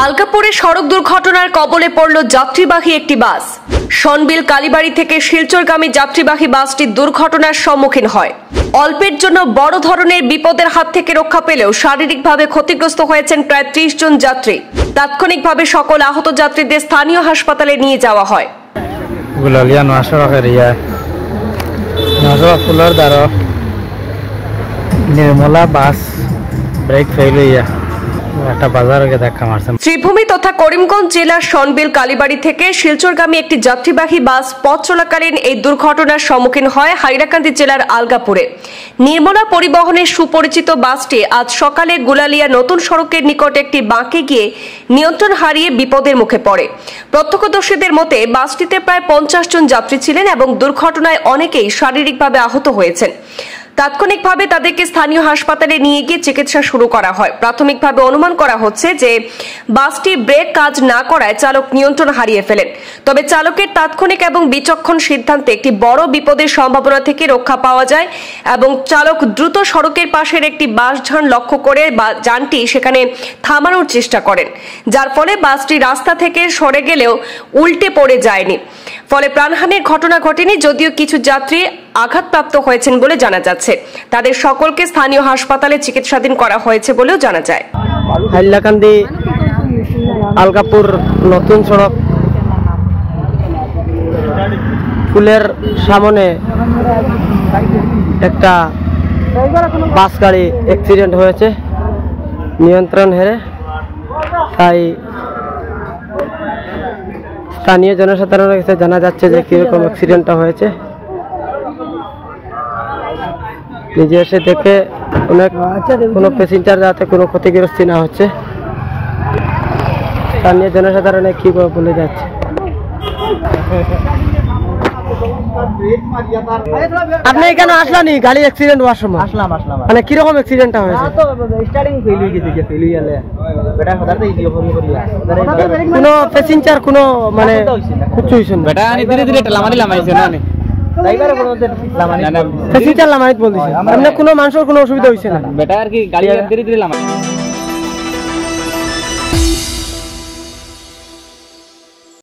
আলগাপুরে সড়ক দুর্ঘটনার কবলে পড়ল যাত্রীবাহী একটি বাস। সনবিল কালীবাড়ি থেকে শিলচরগামী যাত্রীবাহী বাসটি দুর্ঘটনার সম্মুখীন হয়। অল্পের জন্য বড় ধরনের বিপদের হাত থেকে রক্ষা পেলেও শারীরিকভাবে ক্ষতিগ্রস্ত হয়েছেন প্রায় 30 জন যাত্রী। তাৎক্ষণিকভাবে সকল আহত যাত্রীদের স্থানীয় হাসপাতালে নিয়ে যাওয়া হয়। নির্মলা বাস ব্রেক ফেল হইয়া একটা বাজারে ধাক্কা মারছে। শ্রীভূমি তথা করিমগঞ্জ জেলার সনবিল কালীবাড়ি থেকে শিলচরগামী একটি যাত্রীবাহী বাস পথ চলাকালীন এই দুর্ঘটনার সম্মুখীন হয় হাইলাকান্দি জেলার আলগাপুরে। নির্মলা পরিবহনের সুপরিচিত বাসটি আজ সকালে গুলালিয়া নতুন সড়কের নিকট একটি বাঁকে গিয়ে নিয়ন্ত্রণ হারিয়ে বিপদের মুখে পড়ে। প্রত্যক্ষদর্শীদের মতে বাসটিতে প্রায় 50 জন যাত্রী ছিলেন এবং দুর্ঘটনায় অনেকেই শারীরিকভাবে আহত হয়েছেন। তাৎক্ষণিকভাবে তাদেরকে স্থানীয় হাসপাতালে নিয়ে গিয়ে চিকিৎসা শুরু করা হয়। প্রাথমিকভাবে অনুমান করা হচ্ছে যে বাসটি ব্রেক কাজ না করায় চালক নিয়ন্ত্রণ হারিয়ে ফেলেন। তবে চালকের তাৎক্ষণিক এবং বিচক্ষণ সিদ্ধান্তে একটি বড় বিপদের সম্ভাবনা থেকে রক্ষা পাওয়া যায় এবং চালক দ্রুত সড়কের পাশের একটি বাঁশঝাড় লক্ষ্য করে যানটি সেখানে থামানোর চেষ্টা করেন, যার ফলে বাসটি রাস্তা থেকে সরে গেলেও উল্টে পড়ে যায়নি। ফলে প্রাণহানির ঘটনা ঘটেনি, যদিও কিছু যাত্রী আঘাতপ্রাপ্ত হয়েছেন বলে জানা যাচ্ছে। তাদের সকলকে স্থানীয় হাসপাতালে চিকিৎসাধীন করা হয়েছে বলেও জানা যায়। হাইলাকান্দি আলগাপুর নতুন সড়ক ফুলের সামনে একটা বাস গাড়ি অ্যাক্সিডেন্ট হয়েছে নিয়ন্ত্রণ হেরে। তাই স্থানীয় জনসাধারণের কাছে জানা যাচ্ছে যে কিরকম অ্যাক্সিডেন্টটা হয়েছে। নিজে এসে দেখে কোনো প্যাসেঞ্জার যাতে কোনো ক্ষতিগ্রস্ত না হচ্ছে স্থানীয় জনসাধারণে কি বলে যাচ্ছে। আপনি এখানে আসলানি গাড়ি অ্যাক্সিডেন্ট হওয়ার সময়? আসলাম। মানে কিরকম অ্যাক্সিডেন্টটা হয়েছে? কোনো প্যাসেঞ্জার কোনো মানে কিছু হয়েছে না? প্যাসেঞ্জার লামাইত বলছে, আপনার কোনো মানুষের কোনো অসুবিধা হয়েছে না? বেটা আর কি গাড়ি ধীরে ধীরে লামাই।